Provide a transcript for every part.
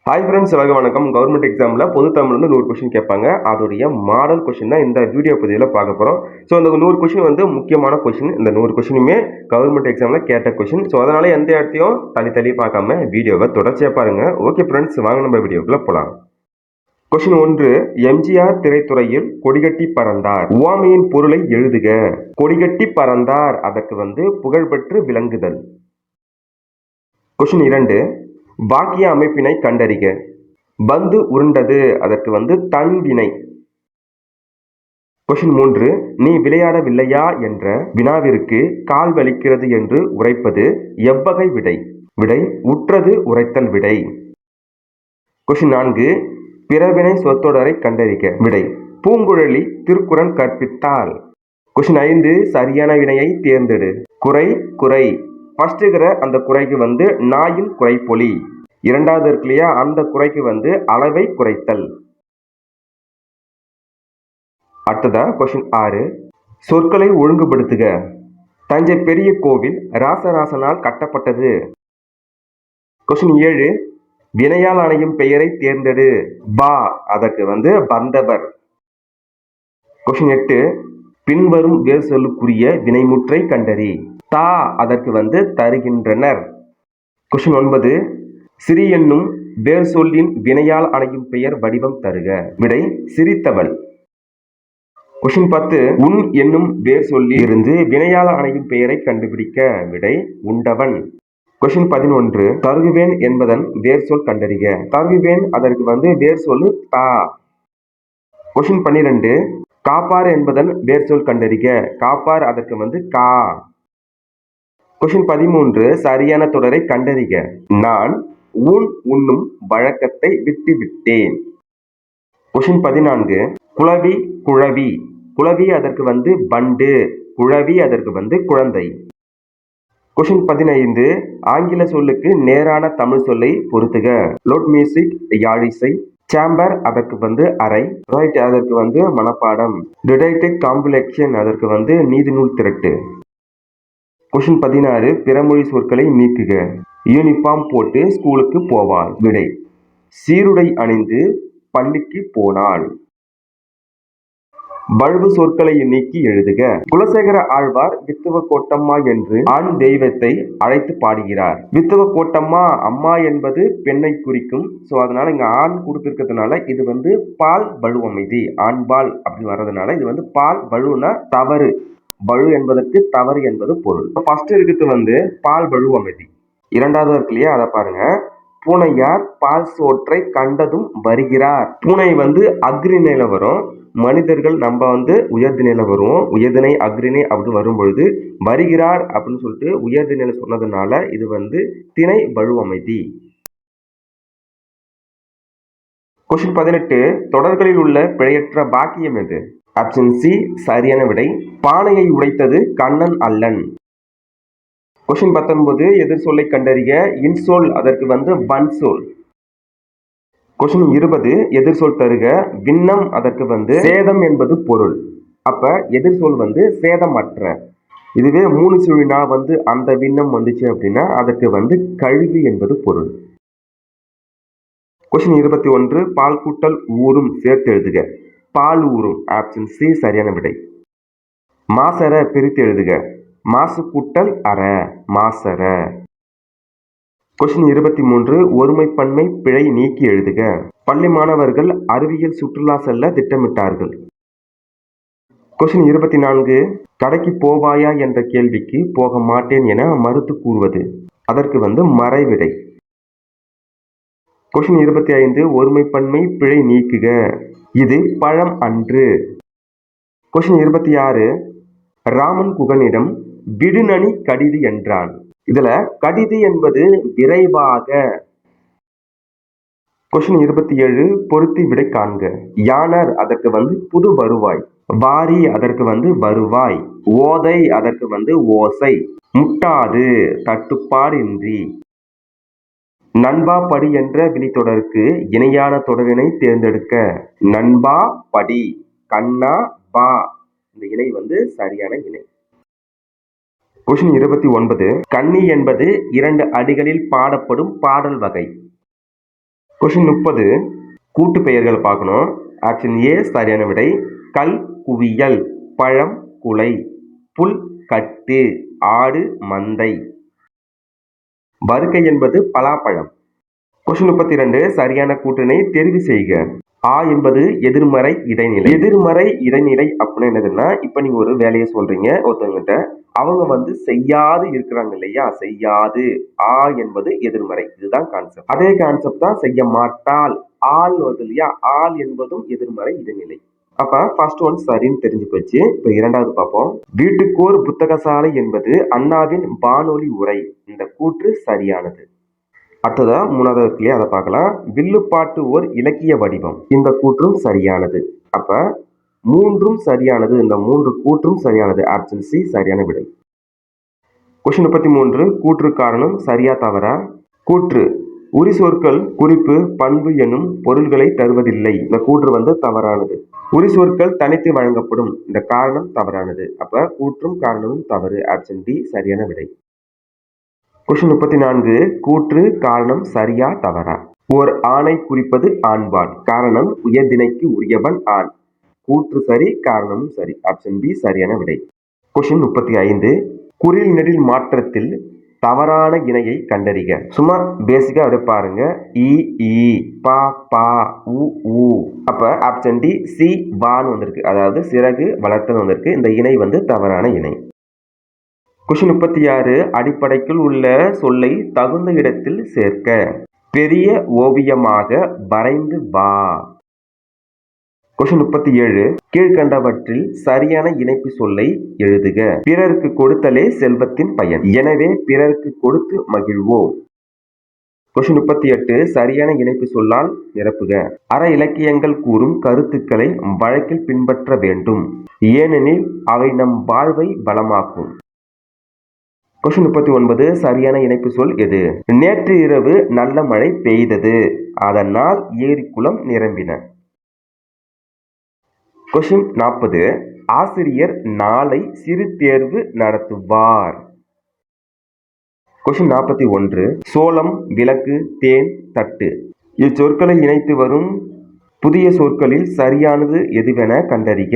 Hi friends, எல்லாருக்கும் வணக்கம். Government எக்ஸாமில் பொது தமிழ்லேருந்து 100 கொஷின் கேட்பாங்க. அதோடைய மாடல் கொஷின் தான் இந்த வீடியோ பதிவில் பார்க்க போகிறோம். ஸோ இந்த 100 கொஷின் வந்து முக்கியமான கொஷின். இந்த 100 கொஷினுமே கவர்மெண்ட் எக்ஸாமில் கேட்ட கொஷின். ஸோ அதனால் எந்த இடத்தையும் தள்ளி பார்க்காம வீடியோவை தொடர்ச்சியாக பாருங்கள். ஓகே ஃப்ரெண்ட்ஸ், வாங்க நம்ம வீடியோக்குள்ளே போகலாம். கொஷின் 1. எம்ஜிஆர் திரைத்துறையில் கொடிகட்டி பறந்தார். உவமையின் பொருளை எழுதுக. கொடிகட்டி பறந்தார், அதற்கு வந்து புகழ்பெற்று விளங்குதல். கொஷின் 2. வாக்கிய அமைப்பினை கண்டறிக. பந்து உருண்டது, அதற்கு வந்து தன்வினை. கொஷின் 3. நீ விளையாடவில்லையா என்ற வினாவிற்கு கால் வலிக்கிறது என்று உரைப்பது எவ்வகை விடை? விடை உற்றது உரைத்தல் விடை. கொஷின் 4. பிறவினை சொற்றொடரை கண்டறிக. விடை பூங்குழலி திருக்குறள் கற்பித்தாள். கொஷின் 5. சரியான வினையை தேர்ந்தெடு. குறை குறை. ஃபர்ஸ்ட் இருக்கிற அந்த குறைக்கு வந்து நாயின் குறைப்பொலி. இரண்டாவது இருக்கு இல்லையா, அந்த குறைக்கு வந்து அளவை குறைத்தல். அடுத்ததா கொஷின் 6. சொற்களை ஒழுங்குபடுத்துக. தஞ்சை பெரிய கோவில் ராசராசனால் கட்டப்பட்டது. கொஷின் 7. வினையால் அணையும் பெயரை தேர்ந்தெடு. பா, அதற்கு வந்து பந்தவர். கொஷின் 8. பின்வரும் வேர் சொல்லுக்குரிய வினைமுற்றை கண்டறி. தா, அதற்கு வந்து தருகின்றனர். கொஷின் 9. சிறி என்னும் வேர் சொல்லின் வினையால் அணையும் பெயர் வடிவம் தருக. விடை சிரித்தவள். கொஷின் 10. உன் என்னும் வேர் சொல்லில் இருந்து வினையால் அணையும் பெயரை கண்டுபிடிக்க. விடை உண்டவன். கொஷின் 11. தருகுவேன் என்பதன் வேர் சொல் கண்டறிக. தருகுவேன், அதற்கு வந்து வேர் சொல்லு தா. கொஷின் 12. காப்பார் என்பதன் வேர் சொல் கண்டறிக. காப்பார், அதற்கு வந்து கா. கொஷின் 13. சரியான தொடரை கண்டறிக. நான் ஊன் உண்ணும் வழக்கத்தை விட்டு விட்டேன். கொஷின் 14. குளவி குழவி. குளவி, அதற்கு வந்து பண்டு. குழவி, அதற்கு வந்து குழந்தை. கொஷின் 15. ஆங்கில சொல்லுக்கு நேரான தமிழ் சொல்லை பொருத்துக. லோட் மியூசிக் யாழிசை. சேம்பர், அதற்கு வந்து அறை. ரைட், அதற்கு வந்து மனப்பாடம். டிடைக்டிக் காம்ப்ளெக்ஷன், அதற்கு வந்து நீதி நூல் திரட்டு. கொஷின் 16. பிறமொழி சொற்களை நீக்குக. யூனிஃபார்ம் போட்டு ஸ்கூலுக்கு போவாள். விடை சீருடை அணிந்து பள்ளிக்கு போனாள். வழுவு சொற்களை நீக்கி எழுதுக. குலசேகர ஆழ்வார் வித்துவ கோட்டம்மா என்று ஆண் தெய்வத்தை அழைத்து பாடுகிறார். வித்துவ கோட்டம்மா, அம்மா என்பது பெண்ணை குறிக்கும். ஸோ அதனால இங்க ஆண் கொடுத்திருக்கிறதுனால இது வந்து பால் வழுவமைதி, ஆண்பால் அப்படின்னு வர்றதுனால இது வந்து பால் வழுனா தவறு. வலு என்பதற்கு தவறு என்பது பொருள். ஃபர்ஸ்ட் இருக்கிறது வந்து பால் வழுவமைதி. இரண்டாவது இருக்கு இல்லையா, அதை பாருங்க. பூனையார் பால் சோற்றை கண்டதும் வருகிறார். பூனை வந்து அக்ரிணையில வரும். மனிதர்கள் நம்ம வந்து உயர்திணையில வருவோம். உயர்திணை அக்ரிணை அப்படி வரும் பொழுது வருகிறார் அப்படின்னு சொல்லிட்டு உயர்திணையில சொன்னதுனால இது வந்து திணை வழுவமைதி. கொஸ்டின் 18. தொடர்களில் உள்ள பிழையற்ற பாக்கியம் எது? ஆப்ஷன் சி சரியான விடை பானையை உடைத்தது கண்ணன் அல்லன். கொஸ்டின் 19. எதிர் சொல்லை கண்டறிக. இன்சொல், அதற்கு வந்து வன் சொல். கொஸ்டின் 20. எதிர் சொல் தருக. விண்ணம், அதற்கு வந்து சேதம் என்பது பொருள். அப்ப எதிர் சொல் வந்து சேதமற்ற. இதுவே 3 சுழினா வந்து அந்த விண்ணம் வந்துச்சு அப்படின்னா அதற்கு வந்து கழிவு என்பது பொருள். கொஸ்டின் 21. பால் கூட்டல் ஊரும் சேர்த்து எழுதுக. பால் ஊரும், ஆப்ஷன் சி சரியான விடை. மாசற பிரித்து எழுதுக. மாசு கூட்டல் அற, மாசற. கொஸ்டின் 23. ஒருமைப்பன்மை பிழை நீக்கி எழுதுக. பள்ளி மாணவர்கள் அறிவியல் சுற்றுலா செல்ல திட்டமிட்டார்கள். கொஸ்டின் 24. கடைக்கு போவாயா என்ற கேள்விக்கு போக மாட்டேன் என மறுத்து கூறுவது, அதற்கு வந்து மறைவிடை. கொஸ்டின் 25. ஒருமைப்பன்மை பிழை நீக்குக. இது பழம் அன்று. கொஸ்டின் 26. ராமன் குகனிடம் விடுநனி கடிது என்றான். இதுல கடிது என்பது விரைவாக. கொஸ்டின் 27. பொருத்தி விடை காண்க. யானர், அதற்கு வந்து புது வருவாய். வாரி, அதற்கு வந்து வருவாய். ஓதை, அதற்கு வந்து ஓசை. முட்டாது, தட்டுப்பாடு இன்றி. நண்பா படி என்ற விழித்தொடருக்கு இணையான தொடரினை தேர்ந்தெடுக்க. நண்பா படி, கண்ணா பா, இந்த இணை வந்து சரியான இணை. கொஸ்டின் 29. கன்னி என்பது 2 அடிகளில் பாடப்படும் பாடல் வகை. கொஸ்டின் 30 கூட்டு பெயர்கள் பார்க்கணும். ஆப்ஷன் ஏ சரியான விடை. கல் குவியல், பழம் குலை, புல் கட்டு, ஆடு மந்தை. வருகை என்பது பலாப்பழம். கொஸ்டின் 32 சரியான கூற்றினை தெரிவு செய்க. ஆ என்பது எதிர்மறை இடைநிலை. எதிர்மறை இடைநிலை அப்படின்னு என்னதுன்னா, இப்ப நீங்க ஒரு வேலையை சொல்றீங்க ஒருத்தவங்கிட்ட, அவங்க செய்யாது இருக்கிறாங்க இல்லையா, செய்யாது. ஆ என்பது எதிர்மறை. இதுதான் கான்செப்ட். அதே கான்செப்ட் தான் செய்ய மாட்டாள். ஆள் வருது இல்லையா, ஆள் என்பதும் எதிர்மறை இடைநிலை. அப்ப ஃபர்ஸ்ட் ஒன் சரின்னு தெரிஞ்சு போச்சு. இப்ப இரண்டாவது பார்ப்போம். வீட்டுக்கோர் புத்தகசாலை என்பது அண்ணாவின் வானொலி உரை. இந்த கூற்று சரியானது. அடுத்ததா மூணாவது இருக்குல்லையா, அதை பார்க்கலாம். வில்லுப்பாட்டு ஓர் இலக்கிய வடிவம். இந்த கூற்றும் சரியானது. அப்ப மூன்றும் சரியானது. இந்த மூன்று கூற்றும் சரியானது. ஆப்ஷன் சி சரியான விடை. கொஸ்டின் 33 கூற்று காரணம் சரியா தவறா? கூற்று உரி சொற்கள் குறிப்பு பண்பு எனும் பொருள்களை தருவதில்லை. இந்த கூற்று தவறானது. உரி சொற்கள் தனித்து வழங்கப்படும். இந்த காரணம் தவறானது. அப்ப கூற்றும் காரணமும் தவறு. ஆப்ஷன் டி சரியான விடை. கொஸ்டின் 34 கூற்று காரணம் சரியா தவறா? ஓர் ஆணை குறிப்பது ஆண்பால். காரணம் உயர்திணைக்கு உரியவன் ஆண். கூற்று சரி, காரணமும் சரி. ஆப்ஷன் பி சரியான விடை. கொஸ்டின் 35 குறில் நெடில் மாற்றத்தில் தவறான இணையை கண்டறிக. சும்மா பேசிக்கா அப்படியே பாருங்க. இ ஈ பா பா உ ஊ. அப்ப ஆப்ஷன் டி சி வான்னு வந்திருக்கு. அதாவது சிறகு வளர்த்தல் வந்திருக்கு. இந்த இணை தவறான இணை. கொஸ்டின் 36 அடிப்படைக்குள் உள்ள சொல்லை தகுந்த இடத்தில் சேர்க்க. பெரிய ஓவியமாக வரைந்து வா. கொஸ்டின் 37 கீழ்கண்டவற்றில் சரியான இணைப்பு சொல்லை எழுதுக. பிறருக்கு கொடுத்தலே செல்வத்தின் பயன். எனவே பிறருக்கு கொடுத்து மகிழ்வோம். கொஸ்டின் 38 சரியான இணைப்பு சொல்லால் நிரப்புக. அற இலக்கியங்கள் கூறும் கருத்துக்களை வழக்கில் பின்பற்ற வேண்டும். ஏனெனில் அவை நம் வாழ்வை பலமாக்கும். கொஸ்டின் 39 சரியான இணைப்பு சொல் எது? நேற்று இரவு நல்ல மழை பெய்தது. அதனால் ஏரி குளம் நிரம்பின. கொஸ்டின் 40 ஆசிரியர் நாளை சிறு தேர்வு நடத்துவார். கொஸ்டின் 41 சோளம், விளக்கு, தேன், தட்டு. இச்சொற்களை இணைத்து வரும் புதிய சொற்களில் சரியானது எதுவென கண்டறிக.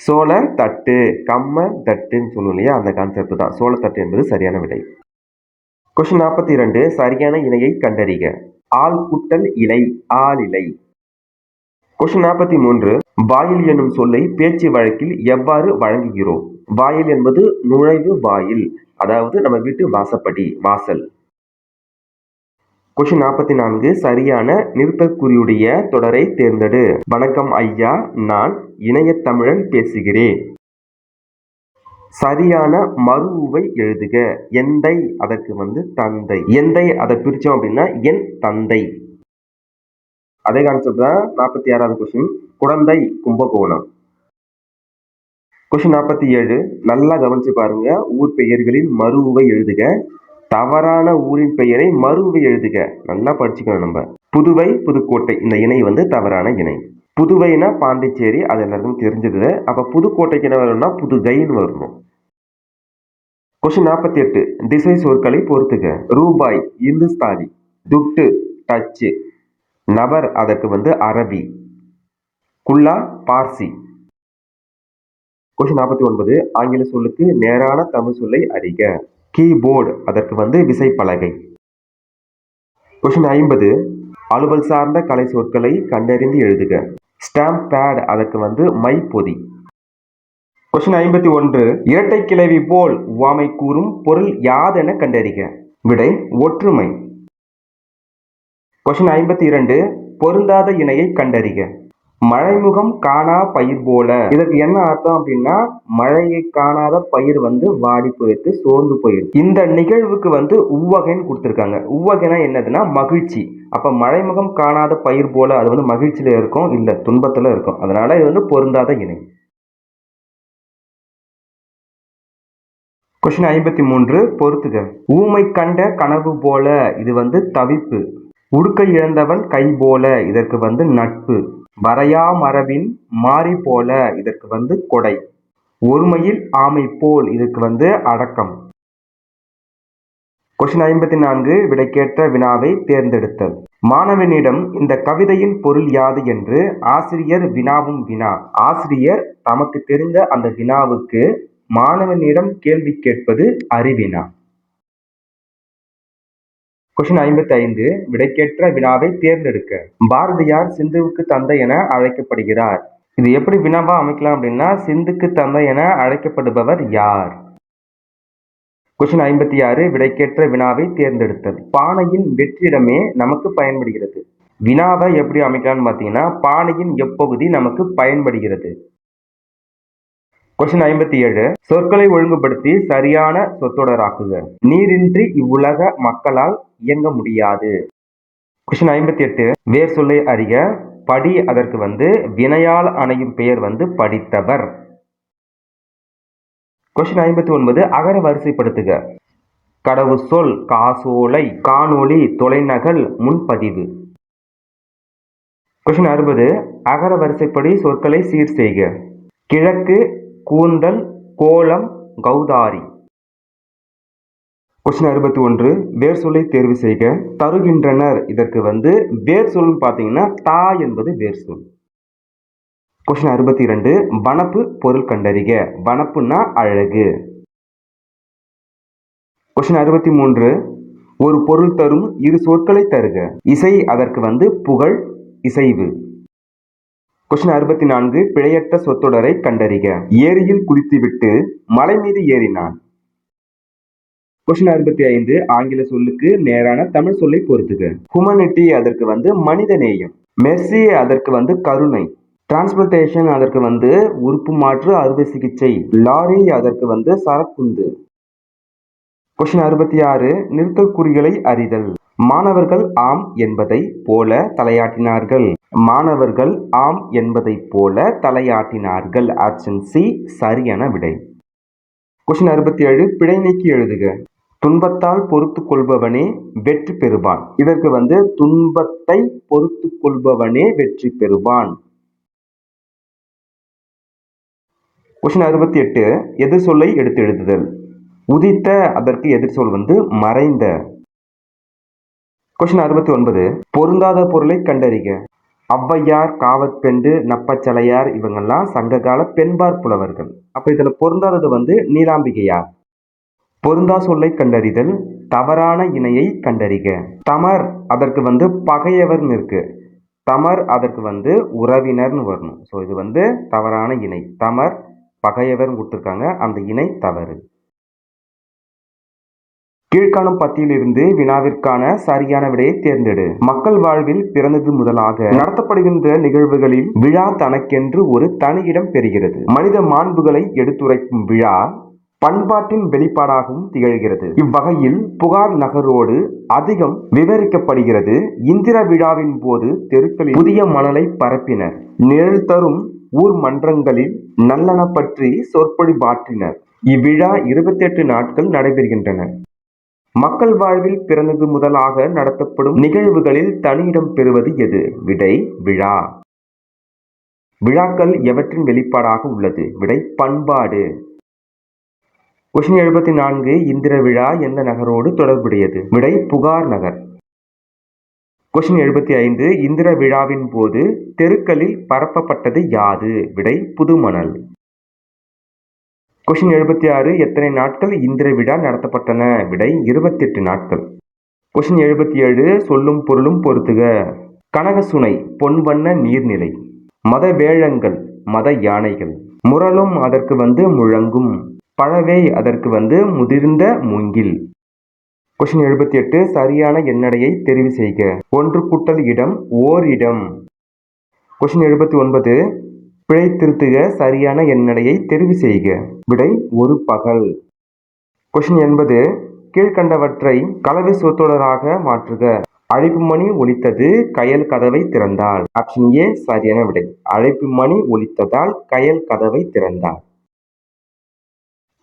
சோள தட்டு, கம்ம தட்டுன்னு சொல்லுவோம் இல்லையா, அந்த கான்செப்ட் தான். சோளத்தட்டு என்பது சரியான விடை. கொஸ்டின் 42 சரியான இணையை கண்டறிக. ஆள் குட்டல் இலை, ஆளிலை. கொஸ்டின் 43 வாயில் எனும் சொல்லை பேச்சு வழக்கில் எவ்வாறு வழங்குகிறோம்? வாயில் என்பது நுழைவு வாயில், அதாவது நம்ம வீட்டு வாசப்படி, வாசல். கொஸ்டின் 44 சரியான நிறுத்தற்குறியுடைய தொடரை தேர்ந்தெடு. வணக்கம் ஐயா, நான் இணையத் தமிழன் பேசுகிறேன். சரியான மறுஉவை எழுதுக. எந்தை அதற்கு தந்தை. எந்தை அதை பிரிச்சோம் அப்படின்னா என் தந்தை. அதே கான்செப்ட் தான் 46வது கொஸ்டின். குழந்தை, கும்பகோணம். கொஸ்டின் 47 நல்லா கவனிச்சு பாருங்க. ஊர் பெயர்களில் மறுஉவை எழுதுக. தவறான ஊரின் பெயரை மறுஉவை எழுதுக. நல்லா படிச்சுக்கணும் நம்ம. புதுவை, புதுக்கோட்டை. இந்த இணை தவறான இணை. புதுவைனா பாண்டிச்சேரி, அது எல்லாருக்கும் தெரிஞ்சது. அப்ப புதுக்கோட்டைக்கு என்ன வரும்னா புதுகைன்னு வரணும். கொஸ்டின் 48 திசை சொற்களை பொறுத்துக. ரூபாய் இந்துஸ்தானி, துட்டு டச்சு, நபர் அதற்கு அரபி, குல்லா பார்சி. கொஸ்டின் 49 ஆங்கில சொல்லுக்கு நேரான தமிழ் சொல்லை அறிக. கீபோர்டு அதற்கு விசைப்பலகை. கொஸ்டின் 50 அலுவல் சார்ந்த கலை சொற்களை கண்டறிந்து எழுதுக. ஸ்டாம்ப் பேட் அதற்கு மைப்பொதி. கொஸ்டின் 51 இரட்டை கிளவி போல் உவமை கூறும் பொருள் யாதென கண்டறிக. விடை ஒற்றுமை. கொஸ்டின் 52 பொருந்தாத இணையை கண்டறிக. மழைமுகம் காணா பயிர் போல. இதற்கு என்ன அர்த்தம் அப்படின்னா, மழையை காணாத பயிர் வாடி போயிருக்கு, சோர்ந்து போயிருக்கு. இந்த நிகழ்வுக்கு உவகைன்னு கொடுத்திருக்காங்க. உவகைனா என்னதுன்னா மகிழ்ச்சி. அப்ப மழைமுகம் காணாத பயிர் போல அது மகிழ்ச்சியில இருக்கும், இல்ல துன்பத்துல இருக்கும். அதனால இது பொருந்தாத இணை. கொஸ்டின் 53 பொறுத்துக. ஊமை கண்ட கனவு போல. இது தவிப்பு. உடுக்கை இழந்தவன் கை போல. இதற்கு நட்பு. வரையா மரபின் மாறி போல. இதற்கு கொடை. ஒருமையில் ஆமை போல். இதுக்கு அடக்கம். கொஸ்டின் 54 விடைக்கேற்ற வினாவை தேர்ந்தெடுத்தல். மாணவனிடம் இந்த கவிதையின் பொருள் யாது என்று ஆசிரியர் வினாவும் வினா. ஆசிரியர் தமக்கு தெரிந்த அந்த வினாவுக்கு மாணவனிடம் கேள்வி கேட்பது அறிவினா. கொஸ்டின் 55 விடைக்கேற்ற வினாவை தேர்ந்தெடுக்க. பாரதியார் சிந்துவுக்கு தந்தை என அழைக்கப்படுகிறார். இது எப்படி வினாவா அமைக்கலாம் அப்படின்னா, சிந்துக்கு தந்தை என அழைக்கப்படுபவர் யார்? கொஸ்டின் 56 விடைக்கேற்ற வினாவை தேர்ந்தெடுத்தல். பானையின் வெற்றிடமே நமக்கு பயன்படுகிறது. வினாவை எப்படி அமைக்கலாம்னு பார்த்தீங்கன்னா, பானையின் எப்பகுதி நமக்கு பயன்படுகிறது. கொஸ்டின் 57 சொற்களை ஒழுங்குபடுத்தி சரியான சொற்றொடராக்குக. நீரின்றி இவ்வுலக மக்களால் இயங்க முடியாது. கொஸ்டின் 58 வேர் சொல்லை அறிக. படி அதற்கு வினையால் அணையும் பெயர் படித்தவர். கொஸ்டின் 59 அகர வரிசைப்படுத்துக. கடவுச்சொல், காசோலை, காணொளி, தொலைநகல், முன்பதிவு. கொஸ்டின் 60 அகர வரிசைப்படி சொற்களை சீர் செய்க. கிழக்கு, கூந்தல், கோலம், கௌதாரி. கொஸ்டின் 61 வேர் சொல்லை தேர்வு செய்க. தருகின்றனர் இதற்கு வேர் சொல்னு பார்த்தீங்கன்னா தா என்பது வேர் சொல். கொஸ்டின் 62 வனப்பு பொருள் கண்டறிக. வனப்புன்னா அழகு. கொஸ்டின் 63 ஒரு பொருள் தரும் இரு சொற்களை தருக. இசை அதற்கு புகழ், இசைவு. கொஸ்டின் 64 பிழையற்ற சொற்றொடரை கண்டறிக. ஏரியில் குளித்துவிட்டு மலை மீது ஏறினான். கொஸ்டின் 65 ஆங்கில சொல்லுக்கு நேரான தமிழ் சொல்லை பொருத்துக. ஹுமனிட்டி அதற்கு மனித நேயம். மெர்சி அதற்கு கருணை. டிரான்ஸ்போர்டேஷன் அதற்கு உறுப்பு மாற்று அறுவை சிகிச்சை. லாரி அதற்கு சரக்குந்து. கொஸ்டின் 66 நிறுத்தல் குறிகளை அறிதல். மாணவர்கள் ஆம் என்பதை போல தலையாட்டினார்கள். மாணவர்கள் ஆம் என்பதை போல தலையாட்டினார்கள். ஆப்ஷன் சி சரியான விடை. கொஸ்டின் 67 பிழை நீக்கி எழுதுக. துன்பத்தால் பொறுத்து கொள்பவனே வெற்றி பெறுவான். இதற்கு துன்பத்தை பொறுத்து கொள்பவனே வெற்றி பெறுவான். கொஸ்டின் 68 எதிர் சொல்லை எடுத்து எழுதுதல். உதித்த அதற்கு எதிர் சொல் மறைந்த. கொஸ்டின் 69 பொருந்தாத பொருளை கண்டறிக. ஔவையார், காவற்பெண்டு, நப்பச்சலையார் இவங்கெல்லாம் சங்ககால பெண்பார் புலவர்கள். அப்ப இதுல பொருந்தாதது நீலாம்பிகையார். பொருந்தா சொல்லை கண்டறிதல். தவறான இணையை கண்டறிக. தமர் அதற்கு பகையவர்னு இருக்கு. தமர் அதற்கு உறவினர்னு வரணும். ஸோ இது தவறான இணை. தமர் பகையவர் கொடுத்துருக்காங்க. அந்த இணை தவறு. கீழ்காணும் பத்தியிலிருந்து வினாவிற்கான சரியான விடையை தேர்ந்தெடு. மக்கள் வாழ்வில் பிறந்தது முதலாக நடத்தப்படுகின்ற நிகழ்வுகளில் விழா தனக்கென்று ஒரு தனி இடம் பெறுகிறது. மனித மாண்புகளை எடுத்துரைக்கும் விழா பண்பாட்டின் வெளிப்பாடாகவும் திகழ்கிறது. இவ்வகையில் புகார் நகரோடு அதிகம் விவரிக்கப்படுகிறது. இந்திர விழாவின் போது தெருக்களில் புதிய மணலை பரப்பினர். நிழல் தரும் ஊர் மன்றங்களில் நல்லன பற்றி சொற்பொழிவாற்றினர். இவ்விழா 28 நாட்கள் நடைபெறுகின்றன. மக்கள் வாழ்வில் பிறந்தது முதலாக நடத்தப்படும் நிகழ்வுகளில் தனியிடம் பெறுவது எது? விடை விழா. விழாக்கள் எவற்றின் வெளிப்பாடாக உள்ளது? விடை பண்பாடு. கொஸ்டின் 74 இந்திர விழா எந்த நகரோடு தொடர்புடையது? விடை புகார் நகர். கொஸ்டின் 75 இந்திர விழாவின் போது தெருக்களில் பரப்பப்பட்டது யாது? விடை புதுமணல். கொஸ்டின் 76 எத்தனை நாட்கள் இந்திர விழா நடத்தப்பட்டன? விடை 28 நாட்கள். கொஸ்டின் 77 சொல்லும் பொருளும் பொருத்துக. கனகசுனை பொன்வண்ண நீர்நிலை. மத வேழங்கள் மத யானைகள். முரளும் அதற்கு முழங்கும். பழவே அதற்கு முதிர்ந்த மூங்கில். கொஸ்டின் 78 சரியான எண்ணடையை தெரிவு செய்க. ஒன்று கூட்டல் இடம் ஓர் இடம். கொஸ்டின் 79 பிழை திருத்துக. சரியான எண்ணடையை தெரிவு செய்க. விடை ஒரு பகல். கொஸ்டின் 80 கீழ்கண்டவற்றை கலவை சொற்றொடராக மாற்றுக. அழைப்பு மணி ஒலித்தது கயல் கதவை திறந்தாள். ஆப்ஷன் ஏ சரியான விடை. அழைப்பு மணி ஒலித்ததால் கயல் கதவை திறந்தாள்.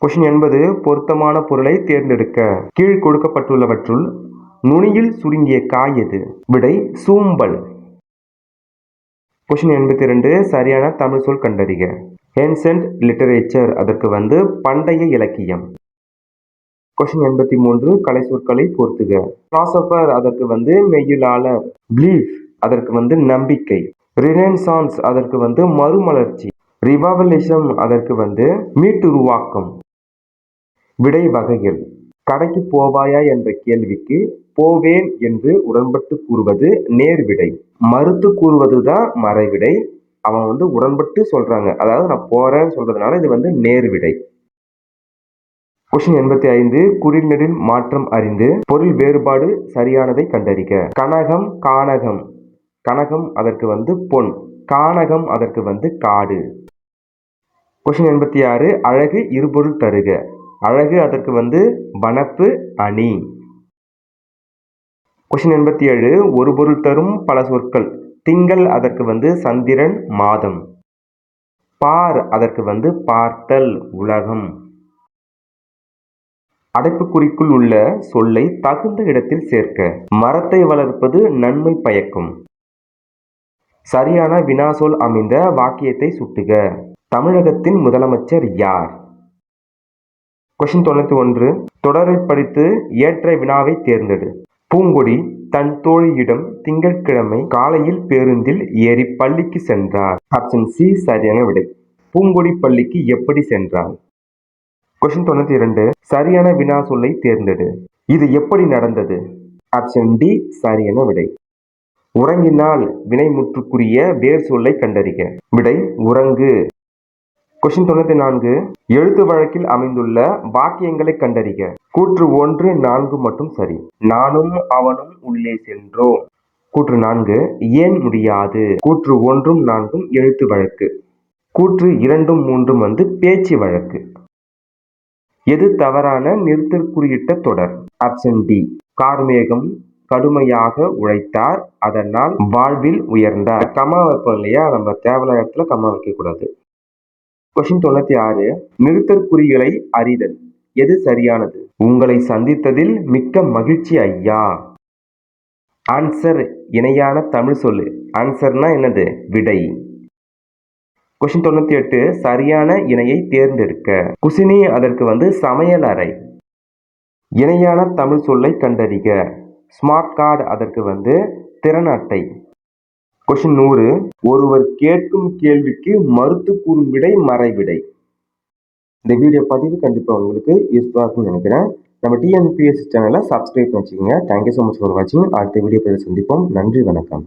கொஸ்டின் 80 பொருத்தமான பொருளை தேர்ந்தெடுக்க. கீழ் கொடுக்கப்பட்டுள்ளவற்றுள் நுனியில் சுருங்கிய காய் எது? விடை சூம்பல். கொஸ்டின் 82 சரியான தமிழ் சொல் கண்டறிக. ஏன்சென்ட் லிட்டரேச்சர் அதற்கு பண்டைய இலக்கியம். கொஸ்டின் 83 கலை சொற்களை பொறுத்துக. பிலாசபர் அதற்கு மெய்யியலாளர். பிலீஃப் அதற்கு நம்பிக்கை. ரினெசான்ஸ் அதற்கு மறுமலர்ச்சி. ரிவைவலிசம் அதற்கு மீட்டுருவாக்கம். விடை வகைகள். கடைக்கு போவாயா என்ற கேள்விக்கு போவேன் என்று உடன்பட்டு கூறுவது நேர்விடை. மறுத்து கூறுவதுதான் மறைவிடை. அவன் உடன்பட்டு சொல்றாங்க, அதாவது நான் போறேன்னு சொல்றதுனால இது நேர்விடை. கொஸ்டின் 85 குறில் நெடில் மாற்றம் அறிந்து பொருள் வேறுபாடு சரியானதை கண்டறிக. கனகம் கானகம். கனகம் அதற்கு பொன். கானகம் அதற்கு காடு. கொஸ்டின் 86 அழகு இருபொருள் தருக. அழகு அதற்கு வனப்பு அணி. கொஸ்டின் 87 ஒரு பொருள் தரும் பல சொற்கள். திங்கள் அதற்கு சந்திரன் மாதம். பார் அதற்கு பார்த்தல் உலகம். அடைப்புக்குறிக்குள் உள்ள சொல்லை தகுந்த இடத்தில் சேர்க்க. மரத்தை வளர்ப்பது நன்மை பயக்கும். சரியான வினாசொல் அமைந்த வாக்கியத்தை சுட்டுக. தமிழகத்தின் முதலமைச்சர் யார்? கொஸ்டின் 91 தொடரை படித்து ஏற்ற வினாவை தேர்ந்தெடு. பூங்கொடி தன் தோழியிடம் திங்கட்கிழமை காலையில் பேருந்தில் ஏறி பள்ளிக்கு சென்றார். ஆப்ஷன் சி சரியான விடை. பூங்கொடி பள்ளிக்கு எப்படி சென்றார்? கொஸ்டின் 92 சரியான வினா சொல்லை தேர்ந்தெடு. இது எப்படி நடந்தது? ஆப்ஷன் டி சரியான விடை. உறங்கினால் வினைமுற்றுக்குரிய வேர் சொல்லை கண்டறிக. விடை உறங்கு. கொஸ்டின் 94 எழுத்து வழக்கில் அமைந்துள்ள வாக்கியங்களை கண்டறிக. கூற்று 1 4 மட்டும் சரி. நானும் அவனும் உள்ளே சென்றோம். கூற்று 4 ஏன் முடியாது. கூற்று 1 4 எழுத்து வழக்கு. கூற்று 2 3 பேச்சு வழக்கு. எது தவறான நிறுத்தற்குறியிட்ட தொடர்? ஆப்ஷன் டி கார்மேகம் கடுமையாக உழைத்தார், அதனால் வாழ்வில் உயர்ந்தார். கமா வைப்போம் இல்லையா, நம்ம தேவையான இடத்துல கமா வைக்கக்கூடாது. கொஸ்டின் 96 நிறுத்தற்குறிகளை அறிதல். எது சரியானது? உங்களை சந்தித்ததில் மிக்க மகிழ்ச்சி ஐயா. ஆன்சர் இணையான தமிழ் சொல்லு. ஆன்சர்னா என்னது? விடை. கொஸ்டின் 98 சரியான இணையை தேர்ந்தெடுக்க. குசினி அதற்கு சமையல் அறை. இணையான தமிழ் சொல்லை கண்டறிக. ஸ்மார்ட் கார்டு அதற்கு திறன் அட்டை. கொஸ்டின் 100 ஒருவர் கேட்கும் கேள்விக்கு மறுத்து கூறும் விடை மறைவிடை. இந்த வீடியோ பதிவு கண்டிப்பாக உங்களுக்கு யூஸ்ஃபுல்லாக இருக்கும்னு நினைக்கிறேன். நம்ம டிஎன்பிஎஸ்சி சேனலை சப்ஸ்கிரைப் பண்ணி வச்சுக்கோங்க. தேங்க்யூ ஸோ மச் ஃபார் வாட்சிங். அடுத்த வீடியோ பதிவு சந்திப்போம். நன்றி, வணக்கம்.